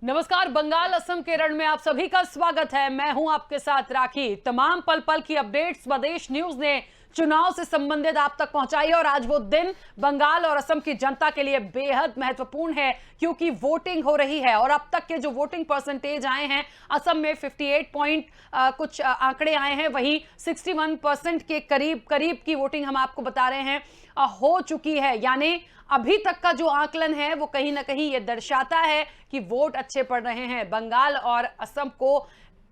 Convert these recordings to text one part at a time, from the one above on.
नमस्कार। बंगाल, असम, केरल में आप सभी का स्वागत है। मैं हूं आपके साथ राखी। तमाम पल पल की अपडेट्स स्वदेश न्यूज ने चुनाव से संबंधित आप तक पहुंचाई और आज वो दिन बंगाल और असम की जनता के लिए बेहद महत्वपूर्ण है क्योंकि वोटिंग हो रही है। और अब तक के जो वोटिंग परसेंटेज आए हैं, असम में 58 पॉइंट कुछ आंकड़े आए हैं, वहीं 61% के करीब करीब की वोटिंग हम आपको बता रहे हैं हो चुकी है। यानी अभी तक का जो आकलन है वो कहीं ना कहीं ये दर्शाता है कि वोट अच्छे पड़ रहे हैं। बंगाल और असम को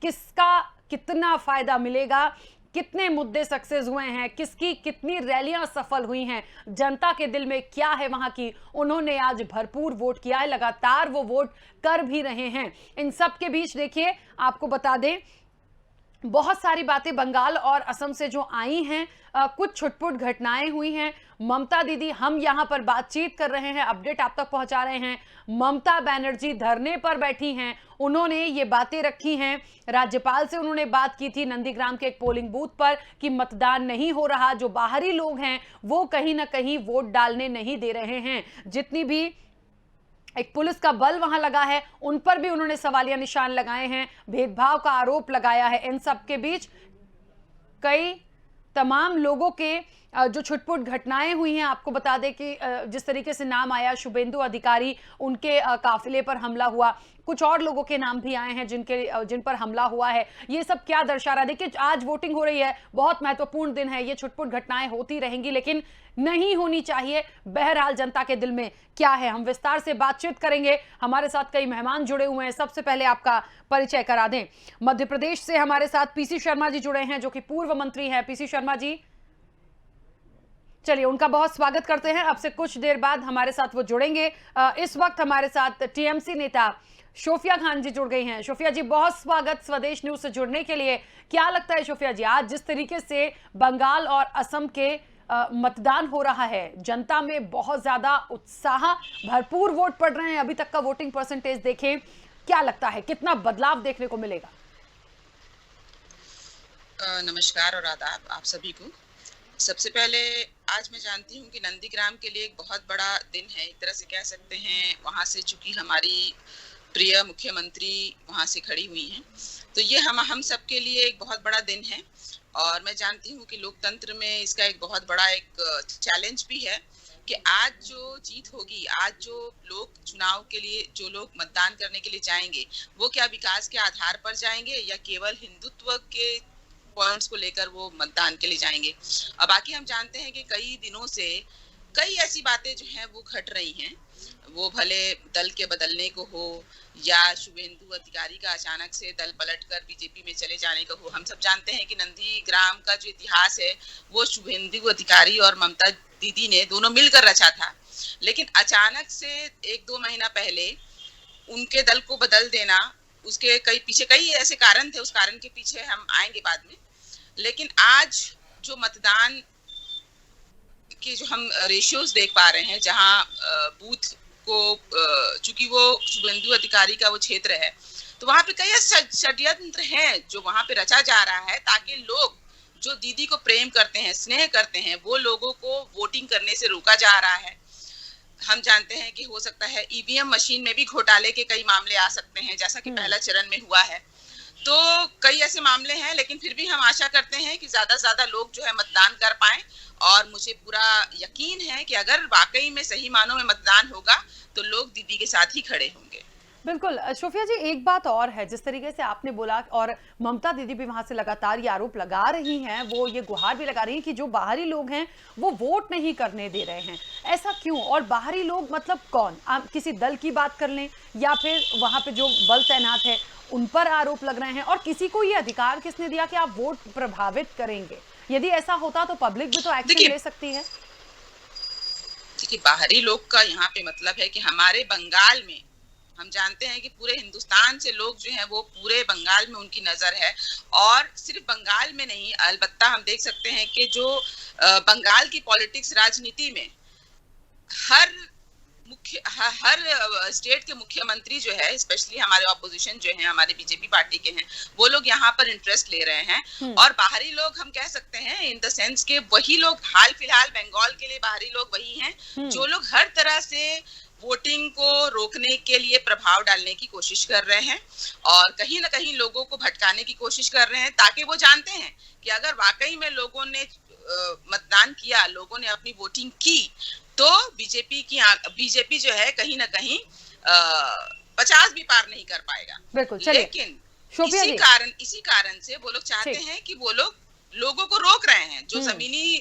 किसका कितना फायदा मिलेगा, कितने मुद्दे सक्सेस हुए हैं, किसकी कितनी रैलियां सफल हुई हैं, जनता के दिल में क्या है वहां की, उन्होंने आज भरपूर वोट किया है, लगातार वो वोट कर भी रहे हैं। इन सब के बीच देखिए, आपको बता दें, बहुत सारी बातें बंगाल और असम से जो आई हैं, कुछ छुटपुट घटनाएं हुई हैं। ममता दीदी, हम यहां पर बातचीत कर रहे हैं, अपडेट आप तक पहुंचा रहे हैं। ममता बनर्जी धरने पर बैठी हैं, उन्होंने ये बातें रखी हैं। राज्यपाल से उन्होंने बात की थी नंदीग्राम के एक पोलिंग बूथ पर कि मतदान नहीं हो रहा, जो बाहरी लोग हैं वो कहीं ना कहीं वोट डालने नहीं दे रहे हैं। जितनी भी एक पुलिस का बल वहां लगा है, उन पर भी उन्होंने सवालिया निशान लगाए हैं, भेदभाव का आरोप लगाया है। इन सब के बीच कई तमाम लोगों के जो छुटपुट घटनाएं हुई हैं, आपको बता दें कि जिस तरीके से नाम आया शुभेंदु अधिकारी, उनके काफिले पर हमला हुआ, कुछ और लोगों के नाम भी आए हैं जिन पर हमला हुआ है। ये सब क्या दर्शा रहा है? देखिए, आज वोटिंग हो रही है, बहुत महत्वपूर्ण दिन है, ये छुटपुट घटनाएं होती रहेंगी लेकिन नहीं होनी चाहिए। बहरहाल जनता के दिल में क्या है, हम विस्तार से बातचीत करेंगे। हमारे साथ कई मेहमान जुड़े हुए हैं। सबसे पहले आपका परिचय करा दें। मध्य प्रदेश से हमारे साथ पीसी शर्मा जी जुड़े हैं, जो कि पूर्व मंत्री हैं। पीसी शर्मा जी, चलिए उनका बहुत स्वागत करते हैं। अब से कुछ देर बाद हमारे साथ वो जुड़ेंगे। इस वक्त हमारे साथ टीएमसी नेता शोफिया खान जी जुड़ गई हैं। शोफिया जी, बहुत स्वागत स्वदेश न्यूज से जुड़ने के लिए। क्या लगता है शोफिया जी, आज जिस तरीके से बंगाल और असम के मतदान हो रहा है, जनता में बहुत ज्यादा उत्साह, भरपूर वोट पड़ रहे हैं, अभी तक का वोटिंग परसेंटेज देखें, क्या लगता है कितना बदलाव देखने को मिलेगा? नमस्कार और आदाब आप सभी को। सबसे पहले आज मैं जानती हूँ कि नंदीग्राम के लिए एक बहुत बड़ा दिन है, एक तरह से कह सकते हैं। वहाँ से चूंकि हमारी प्रिय मुख्यमंत्री वहाँ से खड़ी हुई हैं, तो ये हम सब के लिए एक बहुत बड़ा दिन है। और मैं जानती हूँ कि लोकतंत्र में इसका एक बहुत बड़ा एक चैलेंज भी है कि आज जो जीत होगी, आज जो लोग चुनाव के लिए, जो लोग मतदान करने के लिए जाएंगे, वो क्या विकास के आधार पर जाएंगे या केवल हिंदुत्व के पॉइंट्स को लेकर वो मतदान के लिए जाएंगे। अब बाकी हम जानते हैं कि कई दिनों से कई ऐसी बातें जो हैं वो घट रही हैं, वो भले दल के बदलने को हो या शुभेंदु अधिकारी का अचानक से दल पलटकर बीजेपी में चले जाने को हो। हम सब जानते हैं कि नंदीग्राम का जो इतिहास है वो शुभेंदु अधिकारी और ममता दीदी ने दोनों मिलकर रचा था, लेकिन अचानक से 1-2 महीना पहले उनके दल को बदल देना, उसके पीछे कई ऐसे कारण थे, उस कारण के पीछे हम आएंगे बाद में। लेकिन आज जो मतदान के जो हम रेशियोज देख पा रहे हैं, जहां बूथ को चूंकि वो शुभेंदु अधिकारी का वो क्षेत्र है, तो वहां पे कई ऐसे षड्यंत्र हैं जो वहां पे रचा जा रहा है ताकि लोग जो दीदी को प्रेम करते हैं, स्नेह करते हैं, वो लोगों को वोटिंग करने से रोका जा रहा है। हम जानते हैं कि हो सकता है ईवीएम मशीन में भी घोटाले के कई मामले आ सकते हैं, जैसा कि पहला चरण में हुआ है। तो कई ऐसे मामले हैं, लेकिन फिर भी हम आशा करते हैं कि ज्यादा से ज्यादा लोग जो है मतदान कर पाएं। और मुझे पूरा यकीन है कि अगर वाकई में सही मानों में मतदान होगा तो लोग दीदी के साथ ही खड़े होंगे। बिल्कुल शोफिया जी, एक बात और है, जिस तरीके से आपने बोला, और ममता दीदी भी वहां से लगातार ये आरोप लगा रही हैं, वो ये गुहार भी लगा रही हैं कि जो बाहरी लोग हैं वो वोट नहीं करने दे रहे हैं। ऐसा क्यों? और बाहरी लोग मतलब कौन? आप किसी दल की बात कर लें या फिर वहां पे जो बल तैनात है उन पर आरोप लग रहे हैं, और किसी को ये अधिकार किसने दिया कि आप वोट प्रभावित करेंगे? यदि ऐसा होता तो पब्लिक भी तो एक्शन ले सकती है। देखिए, बाहरी लोग का यहाँ पे मतलब है कि हमारे बंगाल में हम जानते हैं कि पूरे हिंदुस्तान से लोग जो हैं वो पूरे बंगाल में उनकी नजर है। और सिर्फ बंगाल में नहीं, अलबत्ता हम देख सकते हैं कि जो बंगाल की पॉलिटिक्स, राजनीति में हर स्टेट के मुख्यमंत्री जो है, स्पेशली हमारे ऑपोजिशन जो है, हमारे बीजेपी पार्टी के हैं, वो लोग यहाँ पर इंटरेस्ट ले रहे हैं। और बाहरी लोग हम कह सकते हैं इन द सेंस के वही लोग, हाल फिलहाल बंगाल के लिए बाहरी लोग वही हैं जो लोग हर तरह से वोटिंग को रोकने के लिए प्रभाव डालने की कोशिश कर रहे हैं और कहीं ना कहीं लोगों को भटकाने की कोशिश कर रहे हैं, ताकि वो जानते हैं कि अगर वाकई में लोगों ने मतदान किया, लोगों ने अपनी वोटिंग की, तो बीजेपी जो है कहीं ना कहीं 50 भी पार नहीं कर पाएगा। बिल्कुल, लेकिन इसी कारण से वो लोग चाहते हैं कि वो लोग लोगों को रोक रहे हैं। जो जमीनी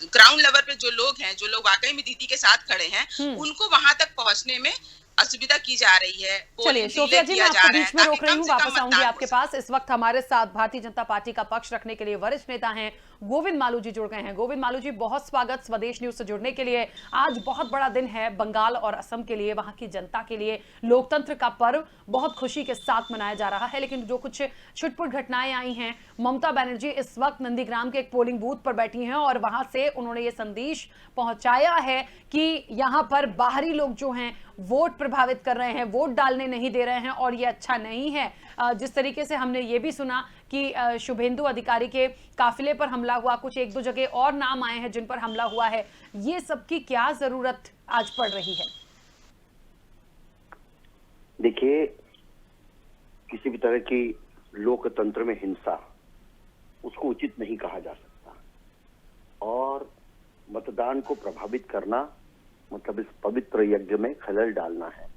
ग्राउंड लेवल पे जो लोग हैं, जो लोग वाकई में दीदी के साथ खड़े हैं, उनको वहां तक पहुंचने में असुविधा की जा रही है। चलिए सोफिया जी, मैं आपको बीच में रोक रही हूँ, वापस आऊंगी आपके पास। इस वक्त हमारे साथ भारतीय जनता पार्टी का पक्ष रखने के लिए वरिष्ठ नेता हैं गोविंद मालू जी जुड़ गए हैं। गोविंद मालू जी, बहुत स्वागत स्वदेश न्यूज से जुड़ने के लिए। आज बहुत बड़ा दिन है बंगाल और असम के लिए, वहां की जनता के लिए। लोकतंत्र का पर्व बहुत खुशी के साथ मनाया जा रहा है, लेकिन जो कुछ छुटपुट घटनाएं आई हैं, ममता बनर्जी इस वक्त नंदीग्राम के एक पोलिंग बूथ पर बैठी हैं और वहां से उन्होंने ये संदेश पहुंचाया है कि यहां पर बाहरी लोग जो हैं वोट प्रभावित कर रहे हैं, वोट डालने नहीं दे रहे हैं और ये अच्छा नहीं है। जिस तरीके से हमने ये भी सुना कि शुभेंदु अधिकारी के काफिले पर हमला हुआ, कुछ एक दो जगह और नाम आए हैं जिन पर हमला हुआ है, ये सब की क्या जरूरत आज पड़ रही है? देखिए, किसी भी तरह की लोकतंत्र में हिंसा, उसको उचित नहीं कहा जा सकता और मतदान को प्रभावित करना मतलब इस पवित्र यज्ञ में खलल डालना है।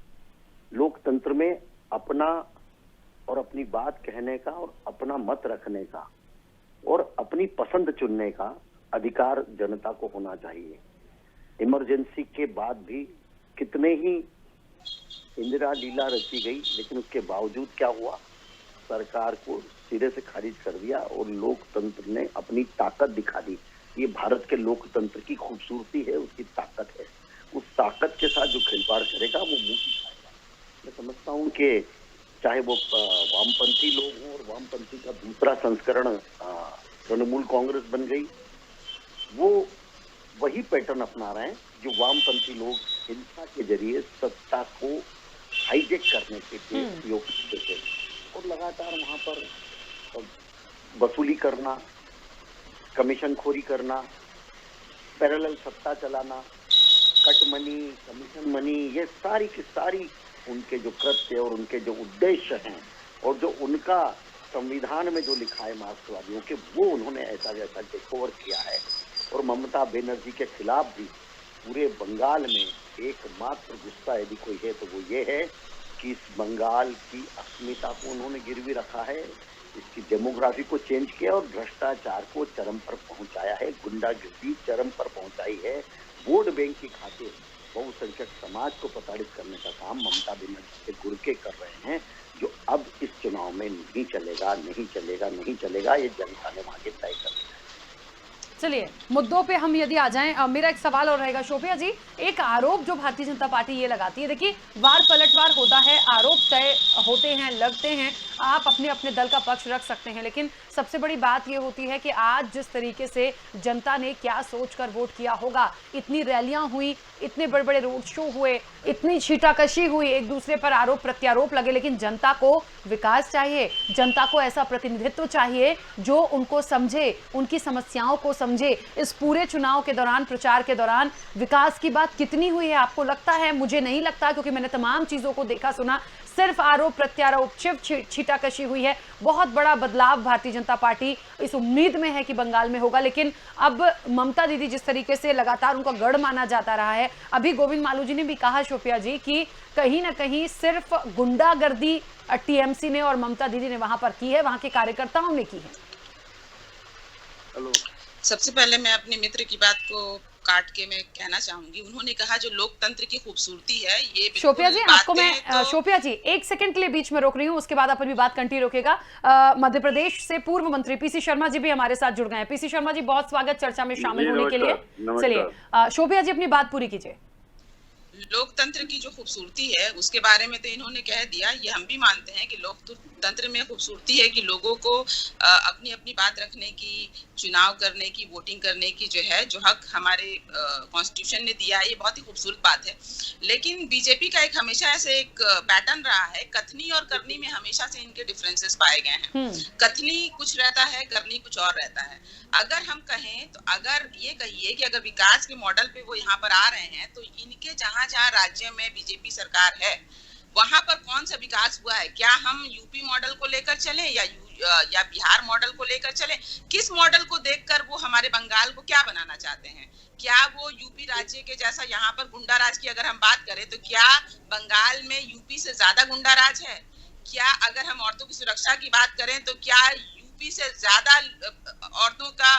लोकतंत्र में अपना और अपनी बात कहने का और अपना मत रखने का और अपनी पसंद चुनने का अधिकार जनता को होना चाहिए। इमरजेंसी के बाद भी कितने ही इंदिरा लीला रची गई, लेकिन उसके बावजूद क्या हुआ, सरकार को सिरे से खारिज कर दिया और लोकतंत्र ने अपनी ताकत दिखा दी। ये भारत के लोकतंत्र की खूबसूरती है, उसकी ताकत है। उस ताकत के साथ जो खिलवाड़ करेगा वो मुंह की खाएगा। मैं समझता हूँ कि चाहे वो वामपंथी लोग हों और वामपंथी का दूसरा संस्करण तृणमूल कांग्रेस बन गई, वो वही पैटर्न अपना रहे हैं जो वामपंथी लोग हिंसा के जरिए सत्ता को हाईजेक करने के लिए उपयोग करते थे और लगातार वहां पर वसूली करना, कमीशनखोरी करना, पैरेलल सत्ता चलाना, कट मनी, कमीशन मनी, ये सारी की सारी उनके जो कृत्य और उनके जो उद्देश्य हैं और जो उनका संविधान में जो लिखा है मार्क्सवादियों के, वो उन्होंने ऐसा जैसा टेकओवर किया है। और ममता बनर्जी के खिलाफ भी पूरे बंगाल में एकमात्र गुस्सा यदि कोई है तो वो ये है कि इस बंगाल की अस्मिता को उन्होंने गिरवी रखा है, इसकी डेमोग्राफी को चेंज किया और भ्रष्टाचार को चरम पर पहुंचाया है, गुंडागिर्दी चरम पर पहुंचाई है। वोट बैंक की खातिर बहुसंख्यक समाज को प्रताड़ित करने का काम ममता बनर्जी के गुरके कर रहे हैं, जो अब इस चुनाव में नहीं चलेगा, नहीं चलेगा, नहीं चलेगा। ये जनता ने आगे तय कर दिया। चलिए मुद्दों पे हम यदि आ जाएं, मेरा एक सवाल और रहेगा शोभिया जी। एक आरोप जो भारतीय जनता पार्टी ये लगाती है, देखिए वार पलटवार होता है, आरोप तय होते हैं, लगते हैं, आप अपने अपने दल का पक्ष रख सकते हैं, लेकिन सबसे बड़ी बात ये होती है कि आज जिस तरीके से जनता ने क्या सोचकर वोट किया होगा, इतनी रैलियां हुई, इतने बड़े बड़े रोड शो हुए, इतनी छीटाकशी हुई, एक दूसरे पर आरोप प्रत्यारोप लगे, लेकिन जनता को विकास चाहिए, जनता को ऐसा प्रतिनिधित्व चाहिए जो उनको समझे, उनकी समस्याओं को समझे। इस पूरे चुनाव के दौरान, प्रचार के दौरान विकास की बात कितनी हुई है आपको लगता है? मुझे नहीं लगता, क्योंकि मैंने तमाम चीजों को देखा सुना, सिर्फ आरोप प्रत्यारोप, सिर्फ छीटाकशी हुई है। बहुत बड़ा बदलाव भारतीय जनता पार्टी इस उम्मीद में है कि बंगाल में होगा, लेकिन अब ममता दीदी जिस तरीके से लगातार उनका गढ़ माना जाता रहा है, अभी गोविंद मालू जी ने भी कहा शोभिया जी कि कहीं ना कहीं सिर्फ गुंडागर्दी टीएमसी ने और ममता दीदी ने वहां पर की है, वहां के कार्यकर्ताओं ने की है। हेलो, सबसे पहले मैं अपने मित्र की बात को काट के मैं कहना चाहूंगी, उन्होंने कहा जो लोकतंत्र की खूबसूरती है, ये शोभिया जी आपको मैं शोभिया जी एक सेकंड के लिए बीच में रोक रही हूँ, उसके बाद आप अपनी बात कंटिन्यू रखेगा। मध्य प्रदेश से पूर्व मंत्री पीसी शर्मा जी भी हमारे साथ जुड़ गए हैं। पीसी शर्मा जी बहुत स्वागत चर्चा में शामिल होने के लिए। चलिए शोभिया जी अपनी बात पूरी कीजिए। लोकतंत्र की जो खूबसूरती है उसके बारे में तो इन्होंने कह दिया। ये हम भी मानते हैं कि लोकतंत्र में खूबसूरती है कि लोगों को अपनी अपनी बात रखने की, चुनाव करने की, वोटिंग करने की जो है, जो हक हमारे कॉन्स्टिट्यूशन ने दिया है, ये बहुत ही खूबसूरत बात है। लेकिन बीजेपी का एक हमेशा ऐसे एक पैटर्न रहा है, कथनी और करनी में हमेशा से इनके डिफरेंसेस पाए गए हैं। कथनी कुछ रहता है, करनी कुछ और रहता है। अगर हम कहें तो अगर ये कहिए कि अगर विकास के मॉडल पे वो यहाँ पर आ रहे हैं, तो इनके जहाँ जहां राज्य में बीजेपी सरकार है वहां पर कौन सा विकास हुआ है? क्या हम यूपी मॉडल को लेकर चले या बिहार मॉडल को लेकर चले? किस मॉडल को देखकर वो हमारे बंगाल को क्या बनाना चाहते हैं? क्या वो यूपी राज्य के जैसा यहाँ पर गुंडा राज की अगर हम बात करें तो क्या बंगाल में यूपी से ज्यादा गुंडा राज है? क्या अगर हम औरतों की सुरक्षा की बात करें तो क्या यूपी से ज्यादा औरतों का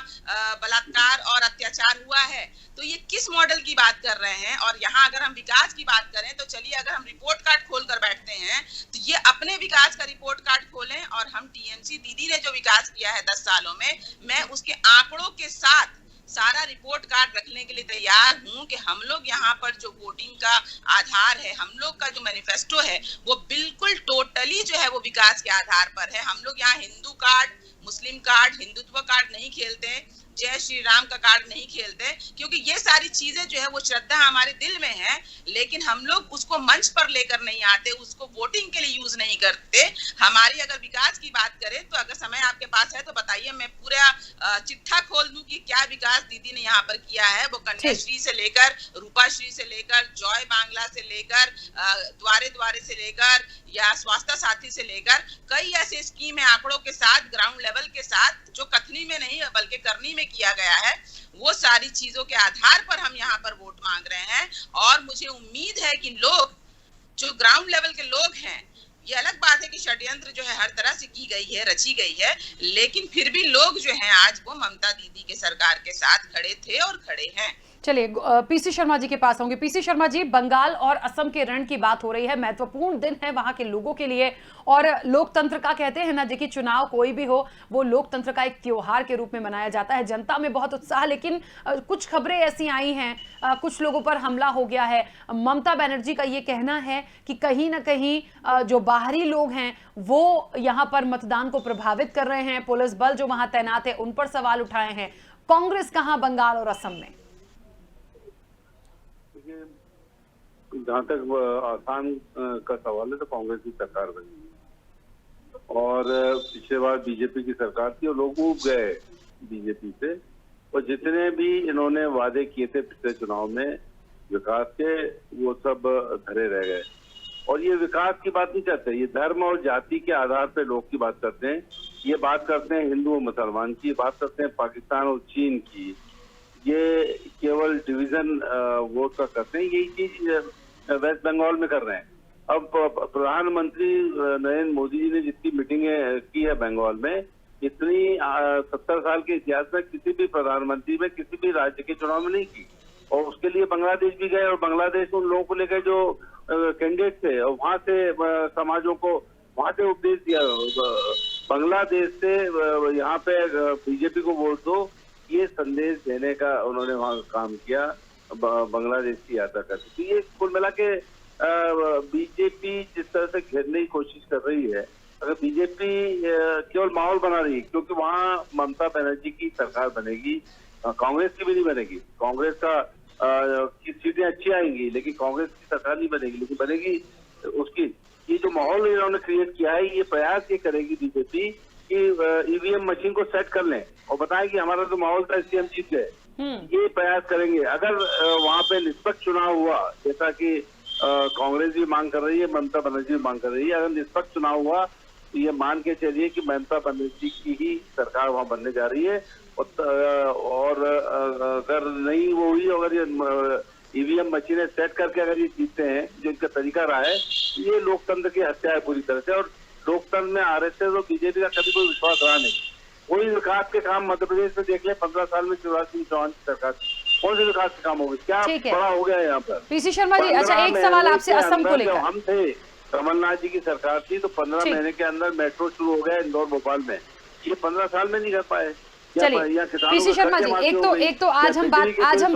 बलात्कार और अत्याचार हुआ है? तो ये किस मॉडल की बात कर रहे हैं? और यहाँ अगर हम विकास की बात करें तो चलिए अगर हम रिपोर्ट कार्ड खोल कर बैठते हैं तो ये अपने विकास का रिपोर्ट कार्ड खोलें और हम टीएमसी दीदी ने जो विकास किया है 10 सालों में, मैं उसके आंकड़ों के साथ सारा रिपोर्ट कार्ड रखने के लिए तैयार हूं कि हम लोग यहाँ पर जो वोटिंग का आधार है, हम लोग का जो मैनिफेस्टो है वो बिल्कुल टोटली जो है वो विकास के आधार पर है। हम लोग यहाँ हिंदू कार्ड, मुस्लिम कार्ड, हिंदुत्व कार्ड नहीं खेलते, जय श्री राम का कार्ड नहीं खेलते, क्योंकि ये सारी चीजें जो है वो श्रद्धा हमारे दिल में है, लेकिन हम लोग उसको मंच पर लेकर नहीं आते, उसको वोटिंग के लिए यूज नहीं करते। हमारी अगर विकास की बात करें तो अगर समय आपके पास है तो बताइए, मैं पूरा चिट्ठा खोल दूं कि क्या विकास दीदी ने यहाँ पर किया है। वो कन्याश्री से लेकर, रूपाश्री से लेकर, जॉय बांग्ला से लेकर, द्वारे द्वारे से लेकर या स्वास्थ्य साथी से लेकर कई ऐसे स्कीम है आंकड़ों के साथ, ग्राउंड लेवल के साथ, जो कथनी में नहीं बल्कि करनी में किया गया है। वो सारी चीजों के आधार पर हम यहाँ पर वोट मांग रहे हैं और मुझे उम्मीद है कि लोग जो ग्राउंड लेवल के लोग हैं, ये अलग बात है कि षड्यंत्र जो है हर तरह से की गई है, रची गई है, लेकिन फिर भी लोग जो हैं आज वो ममता दीदी के सरकार के साथ खड़े थे और खड़े हैं। चलिए पीसी शर्मा जी के पास आऊंगे। पीसी शर्मा जी, बंगाल और असम के रण की बात हो रही है, महत्वपूर्ण दिन है वहां के लोगों के लिए और लोकतंत्र का कहते हैं ना, देखिए चुनाव कोई भी हो वो लोकतंत्र का एक त्योहार के रूप में मनाया जाता है। जनता में बहुत उत्साह, लेकिन कुछ खबरें ऐसी आई हैं, कुछ लोगों पर हमला हो गया है। ममता बनर्जी का ये कहना है कि कहीं ना कहीं जो बाहरी लोग हैं वो यहाँ पर मतदान को प्रभावित कर रहे हैं, पुलिस बल जो वहां तैनात है उन पर सवाल उठाए हैं। कांग्रेस कहाँ बंगाल और असम में? जहाँ तक आसान का सवाल है तो कांग्रेस की सरकार बनी और पिछले बार बीजेपी की सरकार थी और लोग ऊब गए बीजेपी से, और जितने भी इन्होंने वादे किए थे पिछले चुनाव में विकास के, वो सब धरे रह गए। और ये विकास की बात नहीं करते, ये धर्म और जाति के आधार पे लोग की बात करते हैं। ये बात करते हैं हिंदू और मुसलमान की, बात करते हैं पाकिस्तान और चीन की, ये केवल डिवीजन वोट का करते हैं। यही चीज वेस्ट बंगाल में कर रहे हैं। अब प्रधानमंत्री नरेंद्र मोदी जी ने जितनी मीटिंगें की है बंगाल में, इतनी 70 साल के इतिहास में किसी भी प्रधानमंत्री में किसी भी राज्य के चुनाव में नहीं की। और उसके लिए बांग्लादेश भी गए और बांग्लादेश उन लोगों को लेकर जो कैंडिडेट थे और वहां से समाजों को वहां से उपदेश दिया, बांग्लादेश से यहाँ पे बीजेपी को वोट दो, ये संदेश देने का उन्होंने वहां काम किया बांग्लादेश की यात्रा करती। तो ये कुल मिला के बीजेपी जिस तरह से घेरने की कोशिश कर रही है, अगर बीजेपी केवल माहौल बना रही है, क्योंकि वहां ममता बनर्जी की सरकार बनेगी, कांग्रेस की भी नहीं बनेगी। कांग्रेस का की सीटें अच्छी आएंगी लेकिन कांग्रेस की सरकार नहीं बनेगी, लेकिन बनेगी उसकी। ये जो माहौल इन्होंने क्रिएट किया है, ये प्रयास ये करेगी बीजेपी कि ईवीएम मशीन को सेट कर लें और बताएं कि हमारा जो माहौल था इससे हम जीत गए। ये प्रयास करेंगे। अगर वहां पे निष्पक्ष चुनाव हुआ, जैसा कि कांग्रेस भी मांग कर रही है, ममता बनर्जी भी मांग कर रही है, अगर निष्पक्ष चुनाव हुआ तो ये मान के चलिए कि ममता बनर्जी की ही सरकार वहां बनने जा रही है। और अगर नहीं वो हुई, अगर ये ईवीएम मशीनें सेट करके अगर ये जीतते हैं, जो इनका तरीका रहा है, ये लोकतंत्र की हत्या है पूरी तरह से। और लोकतंत्र में आरएसएस और बीजेपी का कभी कोई विश्वास रहा नहीं। कोई विकास के काम मध्य प्रदेश में देख ले, 15 साल में शिवराज सिंह चौहान की सरकार, कौन से विकास के काम हो गए? क्या बड़ा हो गया है यहाँ पर? पीसी शर्मा जी, अच्छा एक सवाल आपसे असम को लेकर। हम थे, कमलनाथ जी की सरकार थी, तो 15 महीने के अंदर मेट्रो शुरू हो गया इंदौर भोपाल में। ये 15 साल में नहीं कर पाए। चलिए पीसी शर्मा जी, एक तो आज हम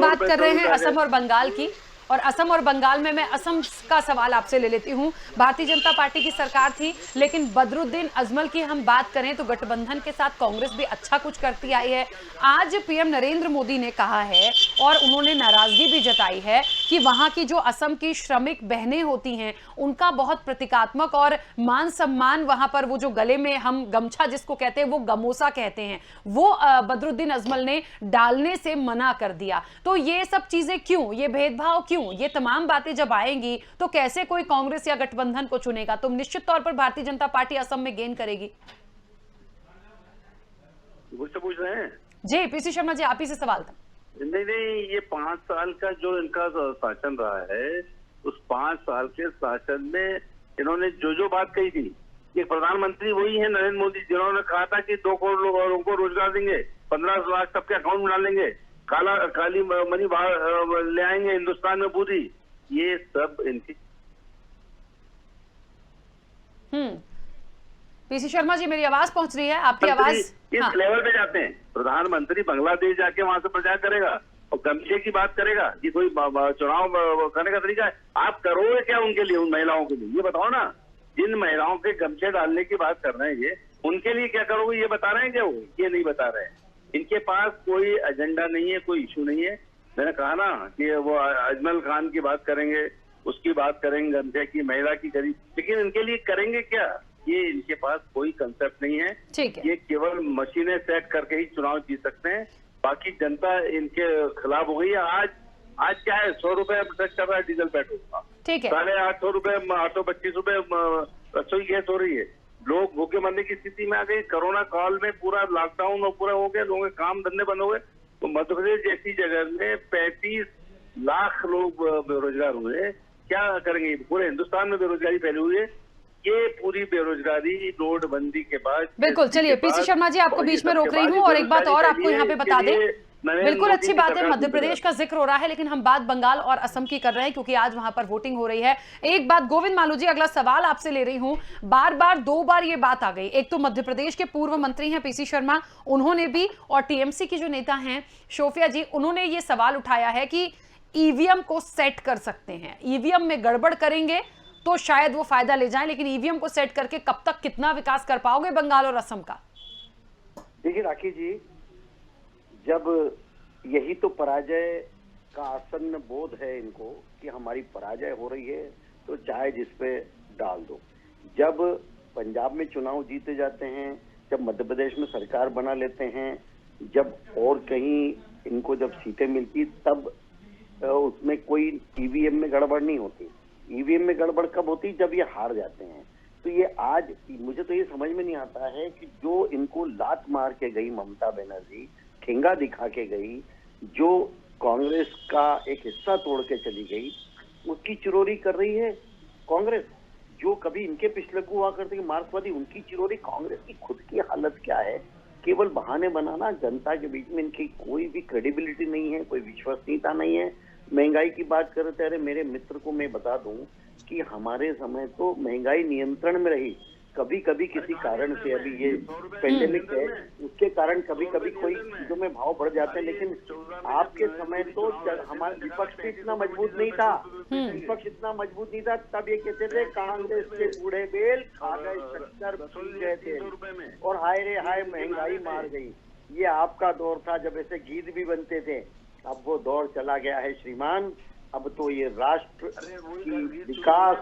बात कर रहे हैं असम और बंगाल की, और असम और बंगाल में मैं असम का सवाल आपसे ले लेती हूं। भारतीय जनता पार्टी की सरकार थी, लेकिन बदरुद्दीन अजमल की हम बात करें तो गठबंधन के साथ कांग्रेस भी अच्छा कुछ करती आई है। आज पीएम नरेंद्र मोदी ने कहा है और उन्होंने नाराजगी भी जताई है कि वहां की जो असम की श्रमिक बहनें होती हैं उनका बहुत प्रतीकात्मक और मान सम्मान, वहां पर वो जो गले में हम गमछा जिसको कहते हैं वो गमोसा कहते हैं, वो बदरुद्दीन अजमल ने डालने से मना कर दिया। तो ये सब चीजें क्यों, ये भेदभाव क्यों? ये तमाम बातें जब आएंगी तो कैसे कोई कांग्रेस या गठबंधन को चुनेगा? तो निश्चित तौर पर भारतीय जनता पार्टी असम में गेन करेगी। मुझसे पूछ रहे हैं? जी पीसी शर्मा जी, आप ही से सवाल था। नहीं, ये 5 साल का जो इनका शासन रहा है, उस 5 साल के शासन में इन्होंने जो बात कही थी, ये प्रधानमंत्री वही है नरेंद्र मोदी, जिन्होंने कहा था कि 2 करोड़ लोगों को रोजगार देंगे, 15 लाख सबके अकाउंट में डालेंगे, काली मनी बाहर ले आएंगे हिंदुस्तान में पूरी। ये सब इनकी। पीसी शर्मा जी, मेरी आवाज पहुंच रही है? आपकी आवाज इस लेवल पे जाते हैं। प्रधानमंत्री बांग्लादेश जाके वहां से प्रचार करेगा और गमछे की बात करेगा कि कोई चुनाव करने का तरीका है। आप करोगे क्या उनके लिए, उन महिलाओं के लिए? ये बताओ ना। जिन महिलाओं के गमछे डालने की बात कर रहे हैं ये, उनके लिए क्या करोगे ये बता रहे हैं क्या? वो ये नहीं बता रहे हैं। इनके पास कोई एजेंडा नहीं है, कोई इशू नहीं है। मैंने कहा ना कि वो अजमल खान की बात करेंगे, उसकी बात करेंगे, गमछे की, महिला की गरीब, लेकिन इनके लिए करेंगे क्या? ये इनके पास कोई कंसेप्ट नहीं है। ठीक है। ये केवल मशीनें सेट करके ही चुनाव जीत सकते हैं। बाकी जनता इनके खिलाफ हो गई है। आज क्या है, 100 रुपए चल रहा है डीजल पेट्रोल का, ठीक है, 850 रुपए, 825 रुपए रसोई गैस हो रही है। लोग भूखे मरने की स्थिति में आ गए। कोरोना काल में पूरा लॉकडाउन और पूरा हो गया, लोगों के काम धंधे बंद हो गए। तो मध्य प्रदेश जैसी जगह में 35 लाख लोग बेरोजगार हुए। क्या करेंगे? पूरे हिंदुस्तान में बेरोजगारी फैली हुई है। ये पूरी बेरोजगारी नोटबंदी के बाद। बिल्कुल। चलिए पीसी शर्मा जी, आपको बीच में रोक रही हूँ और एक बात और आपको यहाँ पे बता दें। बिल्कुल अच्छी बात है, मध्य प्रदेश का जिक्र हो रहा है, लेकिन हम बात बंगाल और असम की कर रहे हैं क्योंकि आज वहां पर वोटिंग हो रही है। एक बात गोविंद मालू जी, अगला सवाल आपसे ले रही हूं। बार बार 2 बार ये बात आ गई। एक तो मध्य प्रदेश के पूर्व मंत्री हैं पीसी शर्मा, उन्होंने भी, और टीएमसी की जो नेता हैं शोफिया जी, उन्होंने ये सवाल उठाया है कि ईवीएम को सेट कर सकते हैं, ईवीएम में गड़बड़ करेंगे तो शायद वो फायदा ले जाएं, लेकिन ईवीएम को सेट करके कब तक कितना विकास कर पाओगे बंगाल और असम का? देखिए राखी जी, जब यही तो पराजय का आसन्न बोध है इनको कि हमारी पराजय हो रही है, तो चाहे जिस पे डाल दो। जब पंजाब में चुनाव जीते जाते हैं, जब मध्य प्रदेश में सरकार बना लेते हैं, जब और कहीं इनको जब सीटें मिलती, तब उसमें कोई ईवीएम में गड़बड़ नहीं होती। ईवीएम में गड़बड़ कब होती? जब ये हार जाते हैं। तो ये आज मुझे तो ये समझ में नहीं आता है कि जो इनको लात मार के गई ममता बनर्जी, ठेंगा दिखा के गई, जो कांग्रेस का एक हिस्सा तोड़ के चली गई, उसकी चिरोरी कर रही है कांग्रेस। जो कभी इनके पिछलग्गू हुआ करते मार्क्सवादी, उनकी चिरोरी कांग्रेस की खुद की हालत क्या है? केवल बहाने बनाना। जनता के बीच में इनकी कोई भी क्रेडिबिलिटी नहीं है, कोई विश्वसनीयता नहीं है। महंगाई की बात कर रहे थे, अरे मेरे मित्र को मैं बता दूं कि हमारे समय तो महंगाई नियंत्रण में रही। कभी कभी किसी कारण से, अभी ये पेंडेमिक है, उसके कारण कभी कभी कोई चीजों में भाव बढ़ जाते हैं, लेकिन आपके समय तो हमारा विपक्ष भी इतना मजबूत नहीं था। विपक्ष इतना मजबूत नहीं था, तब ये कहते थे कांग्रेस के बूढ़े बेल खा गए शक्कर पी गए थे और हाय रे हाय महंगाई मार गई। ये आपका दौर था जब ऐसे गीत भी बनते थे। अब वो दौर चला गया है श्रीमान। अब तो ये राष्ट्र की विकास,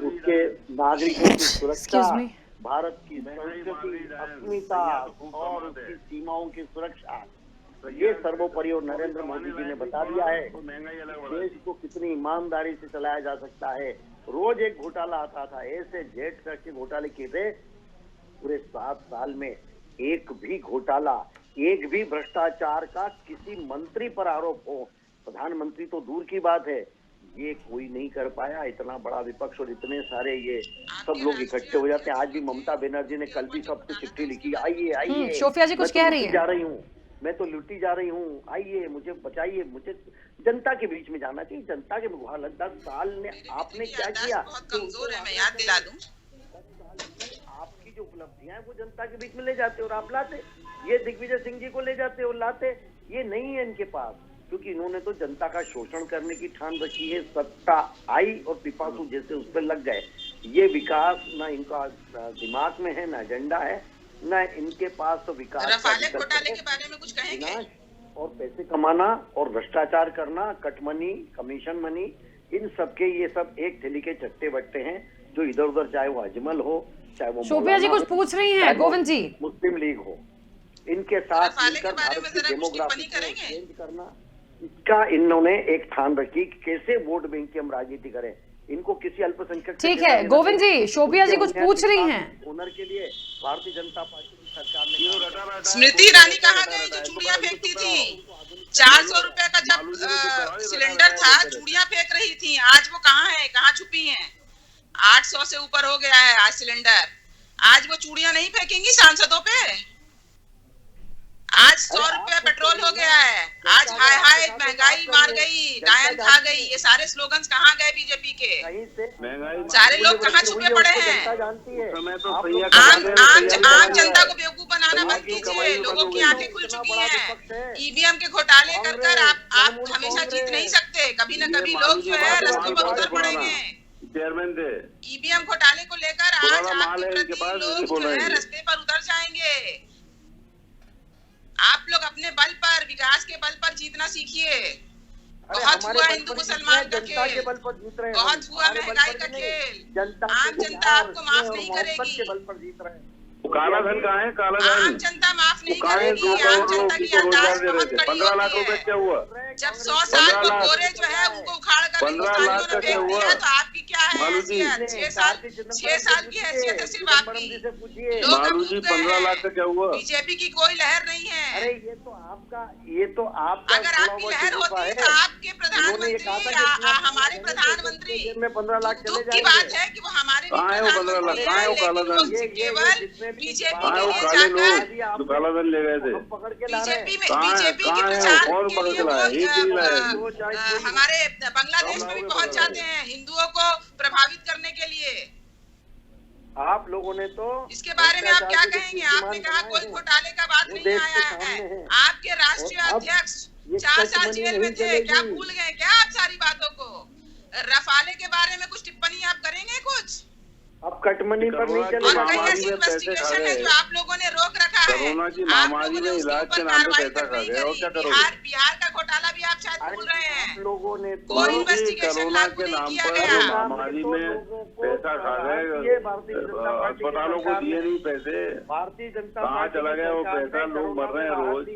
उसके नागरिकों की सुरक्षा, भारत की संस्कृति, अस्मिता और उसकी सीमाओं की सुरक्षा, ये सर्वोपरि और नरेंद्र मोदी जी ने बता दिया है। देश को कितनी ईमानदारी से चलाया जा सकता है। रोज एक घोटाला आता था, ऐसे जेट करके घोटाले किए थे। पूरे 7 साल में एक भी घोटाला, एक भी भ्रष्टाचार का किसी मंत्री पर आरोप हो, प्रधानमंत्री तो दूर की बात है, ये कोई नहीं कर पाया। इतना बड़ा विपक्ष और इतने सारे ये सब लोग इकट्ठे हो जाते हैं। आज भी ममता बनर्जी ने कल भी सबको चिट्ठी लिखी, आइए आइए, शोफिया जी कुछ कह रही है, जा रही हूँ, मैं तो लुटी जा रही हूँ, आइए मुझे बचाइए, मुझे जनता के बीच में जाना चाहिए। जनता के 10 साल में आपने क्या किया? बहुत कमजोर है, मैं याद दिला दूं। आपकी जो उपलब्धियां हैं वो जनता के बीच में ले जाते और आप लाते। ये दिग्विजय सिंह जी को ले जाते और लाते। ये नहीं है इनके पास, क्योंकि इन्होंने तो जनता का शोषण करने की ठान रखी है। सत्ता आई और पिपासू जैसे उस पर लग गए। ये विकास ना इनका दिमाग में है, ना एजेंडा है, ना इनके पास तो विकास। रफाल घोटाले के बारे में कुछ कहेंगे? और पैसे कमाना और भ्रष्टाचार करना, कट मनी, कमीशन मनी, इन सबके ये सब एक थैली के चट्टे बट्टे हैं जो इधर उधर, चाहे वो अजमल हो, चाहे वो शोफिया जी कुछ पूछ रही हैं, गोविंद जी, मुस्लिम लीग हो, इनके साथ भारत की डेमोग्राफी चेंज करना, इसका इन्होंने एक ठान रखी कि कैसे वोट बैंक की हम राजनीति करें। इनको किसी अल्पसंख्यक से ठीक है गोविंद जी, शोभिया जी कुछ पूछ रही हैं। हुनर के लिए भारतीय जनता पार्टी की सरकार ने स्मृति ईरानी कहाँ गई जो चूड़ियां फेंकती थी? 400 रुपए का जब सिलेंडर था चूड़ियां फेंक रही थी, आज वो कहाँ है, कहाँ छुपी हैं? 800 से ऊपर हो गया है आज सिलेंडर, आज वो चूड़ियां नहीं फेंकेंगी सांसदों पे? आज 100 रुपए पेट्रोल हो गया है, आज हाय हाय महंगाई मार गई, डायन खा गई, ये सारे स्लोगन्स कहाँ गए बीजेपी के? सारे लोग कहाँ छुपे पड़े हैं? आम जनता को बेवकूफ बनाना बंद कीजिए, लोगों की आंखें खुल चुकी हैं। ईवीएम के घोटाले कर कर आप हमेशा जीत नहीं सकते, कभी न कभी लोग जो है रस्तों पर उतर पड़ेंगे। चेयरमैन थे ईवीएम घोटाले को लेकर आज आपके प्रति लोग जो है रस्ते पर उतर जाएंगे। आप लोग अपने बल पर, विकास के बल पर जीतना सीखिए। बहुत हुआ हिंदू मुसलमान का खेल, बहुत हुआ महंगाई का खेल, आम जनता आपको माफ नहीं करेगी। काला धन कहाँ है? काला धन आम जनता माफ नहीं करेगी, आम जनता की याददाश्त बहुत कड़ी 15 लाख रुपए होती क्या है। हुआ? जब 100 साल को गोरे जो है उनको उखाड़ कर 15 लाख हिंदुस्तानियों ने का क्या फेंक हुआ? दिया, तो आपकी क्या है मालू जी, हैसियत? 6 साल की हैसियत है सिर्फ आपकी। लोग अब मालू जी उठ गए 15 लाख का हैं, क्या हुआ? बीजेपी की कोई लहर नहीं है। अरे ये तो आपका अगर आपकी लहर होती तो आपके प्रधानमंत्री हमारे प्रधानमंत्री, दुख की बात है कि वो हमारे भी कहाँ है वो 15 लाख? प्रधानमंत्री कहाँ है हैं, वो काला लेकिन धन? वो केवल बीजेपी कहाँ है के वो लिए काले जाकर लोग जो काला धन ले गए थे? बीजेपी में कहाँ है? बीजेपी के कहाँ है? प्रचार कौन के पकड़ लिए के लाया? एक ही लाया। हमारे बांग्लादेश में भी पहुंच जाते हैं हिंदुओं को प्रभावित करने के लिए। आप लोगों ने तो इसके बारे में आप क्या कहेंगे? आपने कहा कोई घोटाले का बात नहीं आया है। आपके राष्ट्रीय अध्यक्ष 4 साल जेल में थे, क्या भूल गए क्या आप सारी बातों को? रफाले के बारे में कुछ टिप्पणी आप करेंगे कुछ? अब कटमनी पर नहीं और चलेगा। कई ऐसी इन्वेस्टिगेशन है जो आप लोगों ने रोक रखा है, कोरोना की आप महामारी लोगों ने में उसके इलाज ऊपर के नाम पे कार्रवाई पैसा तक खा नहीं गए और क्या करी। करोगे? बिहार का घोटाला भी आप शायद भूल रहे आप हैं, लोगों ने तो कोई इन्वेस्टिगेशन कोरोना लागू के नहीं नाम किया पर गया। महामारी में पैसा खा गए, अस्पतालों को दिए नहीं पैसे, भारतीय जनता कहाँ पार्टी चला गया वो पैसा? लोग मर रहे हैं रोज।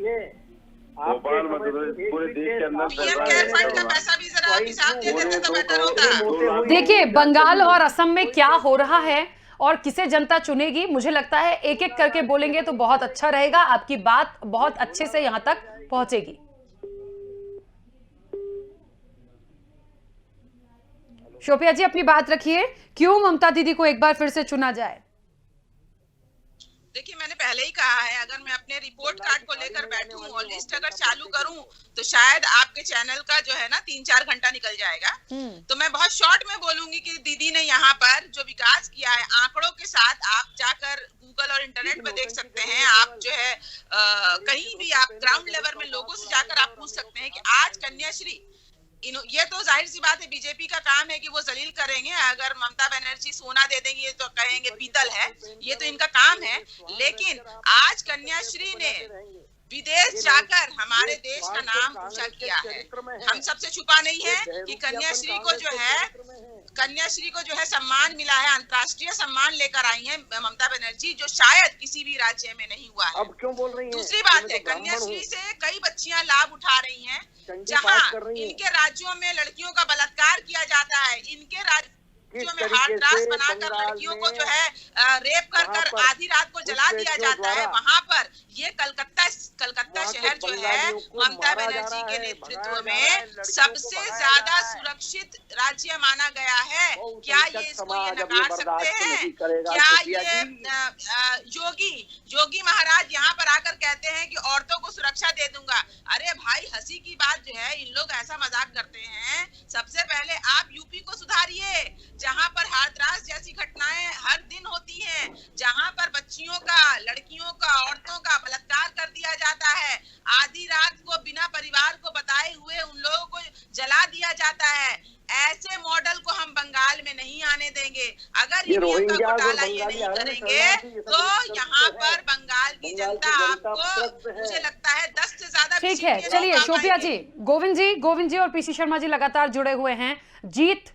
भोपाल मध्य प्रदेश पूरे देश के अंदर पीएम केयर फंड का पैसा भी जरा आप हिसाब दे देते तो बेहतर होता। देखिए बंगाल और असम में क्या हो रहा है और किसे जनता चुनेगी, मुझे लगता है एक एक करके बोलेंगे तो बहुत अच्छा रहेगा, आपकी बात बहुत अच्छे से यहां तक पहुंचेगी। शोभिया जी अपनी बात रखिए, क्यों ममता दीदी को एक बार फिर से चुना जाए? देखिए मैंने पहले ही कहा है, अगर मैं अपने रिपोर्ट कार्ड को लेकर बैठूं और लिस्ट अगर चालू करूं तो शायद आपके चैनल का जो है ना 3-4 घंटा निकल जाएगा। तो मैं बहुत शॉर्ट में बोलूंगी कि दीदी ने यहाँ पर जो विकास किया है आंकड़ों के साथ, आप जाकर गूगल और इंटरनेट पे देख सकते हैं। आप जो है कहीं भी आप ग्राउंड लेवल में लोगों से जाकर आप पूछ सकते हैं कि आज कन्याश्री, ये तो जाहिर सी बात है बीजेपी का काम है कि वो जलील करेंगे। अगर ममता बनर्जी सोना दे देंगी तो कहेंगे पीतल है, ये तो इनका काम है। लेकिन आज कन्याश्री ने विदेश जाकर हमारे देश का नाम ऊंचा किया है। हम सबसे छुपा नहीं है कि कन्याश्री को जो है सम्मान मिला है, अंतर्राष्ट्रीय सम्मान लेकर आई है ममता बनर्जी, जो शायद किसी भी राज्य में नहीं हुआ है। अब क्यों बोल रही हैं? दूसरी बात है, कन्याश्री से कई बच्चियां लाभ उठा रही हैं। जहां इनके राज्यों में लड़कियों का बलात्कार किया जाता है, इनके राज्यों में हार्ट त्रास बनाकर लड़कियों को जो है रेप कर आधी रात को जला दिया जाता है, वहां पर ये कलकत्ता शहर जो है ममता बनर्जी के नेतृत्व में सबसे ज्यादा सुरक्षित राज्य माना गया है। क्या ये इसको ये नकार सकते हैं? क्या ये योगी महाराज यहाँ पर आकर कहते हैं कि औरतों को सुरक्षा दे दूंगा? अरे भाई हंसी की बात जो है, इन लोग ऐसा मजाक करते हैं। सबसे पहले आप यूपी को सुधारिए, जहां पर हाथरास जैसी घटनाएं हर दिन होती हैं, जहां पर बच्चियों का, लड़कियों का, औरतों का बलात्कार कर दिया जाता है, आधी रात को बिना परिवार को बताए हुए उन लोगों को जला दिया जाता है। ऐसे मॉडल को हम बंगाल में नहीं आने देंगे। अगर ईवीएम का घोटाला ये नहीं करेंगे तो यहाँ पर बंगाल की जनता आपको, मुझे लगता है 10 से ज्यादा। ठीक है, चलिए शोभिया जी, गोविंद जी और पीसी शर्मा जी लगातार जुड़े हुए हैं। जीत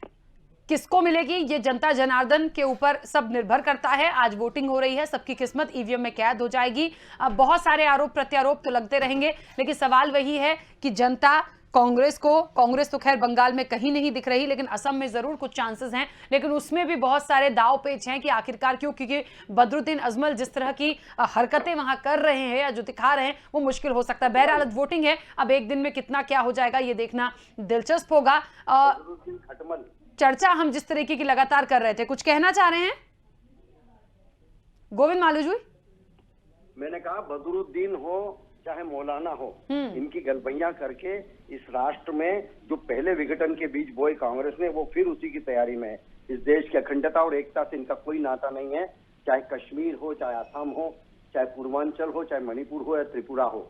किसको मिलेगी ये जनता जनार्दन के ऊपर सब निर्भर करता है। आज वोटिंग हो रही है, सबकी किस्मत ईवीएम में कैद हो जाएगी। अब बहुत सारे आरोप प्रत्यारोप तो लगते रहेंगे, लेकिन सवाल वही है कि जनता कांग्रेस तो खैर बंगाल में कहीं नहीं दिख रही, लेकिन असम में जरूर कुछ चांसेस हैं, लेकिन उसमें भी बहुत सारे दाव पेच हैं कि आखिरकार क्यों, क्योंकि बदरुद्दीन अजमल जिस तरह की हरकतें वहां कर रहे हैं या जो दिखा रहे हैं वो मुश्किल हो सकता है। बहरहाल वोटिंग है, अब एक दिन में कितना क्या हो जाएगा ये देखना दिलचस्प होगा। चर्चा हम जिस तरीके की लगातार कर रहे थे, कुछ कहना चाह रहे हैं गोविंद मालूजी? मैंने कहा बदरुद्दीन हो चाहे मौलाना हो, इनकी गलबैयां करके इस राष्ट्र में जो पहले विघटन के बीज बोए कांग्रेस ने, वो फिर उसी की तैयारी में है। इस देश की अखंडता और एकता से इनका कोई नाता नहीं है, चाहे कश्मीर हो, चाहे असम हो, चाहे पूर्वांचल हो, चाहे मणिपुर हो या त्रिपुरा हो,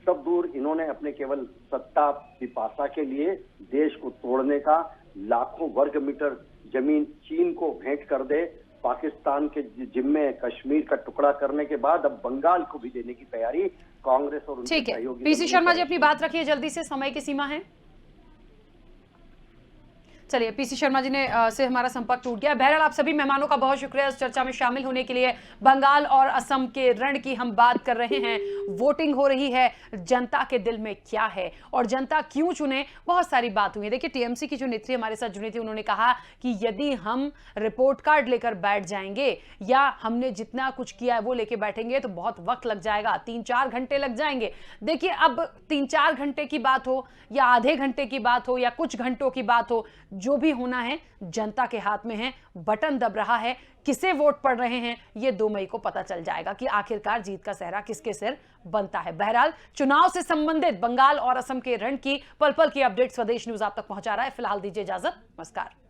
सब दूर इन्होंने अपने केवल सत्ता पिपासा के लिए देश को तोड़ने का, लाखों वर्ग मीटर जमीन चीन को भेंट कर दे, पाकिस्तान के जिम्मे कश्मीर का टुकड़ा करने के बाद अब बंगाल को भी देने की तैयारी कांग्रेस और उनके सहयोगी। पीसी शर्मा जी अपनी बात रखिए जल्दी से, समय की सीमा है। चलिए, पीसी शर्मा जी ने से हमारा संपर्क टूट गया। बहरहाल आप सभी मेहमानों का बहुत शुक्रिया इस चर्चा में शामिल होने के लिए। बंगाल और असम के रण की हम बात कर रहे हैं, वोटिंग हो रही है, जनता के दिल में क्या है और जनता क्यों चुने, बहुत सारी बात हुई है। देखिए, टीएमसी की जो नेत्री हमारे साथ जुड़ी थी, उन्होंने कहा कि यदि हम रिपोर्ट कार्ड लेकर बैठ जाएंगे या हमने जितना कुछ किया है वो लेके बैठेंगे तो बहुत वक्त लग जाएगा, 3-4 घंटे लग जाएंगे। देखिए, अब 3-4 घंटे की बात हो या आधे घंटे की बात हो या कुछ घंटों की बात हो, जो भी होना है जनता के हाथ में है, बटन दब रहा है। किसे वोट पड़ रहे हैं ये 2 मई को पता चल जाएगा कि आखिरकार जीत का सेहरा किसके सिर बनता है। बहरहाल चुनाव से संबंधित बंगाल और असम के रण की पल पल की अपडेट स्वदेश न्यूज आप तक पहुंचा रहा है। फिलहाल दीजिए इजाजत, नमस्कार।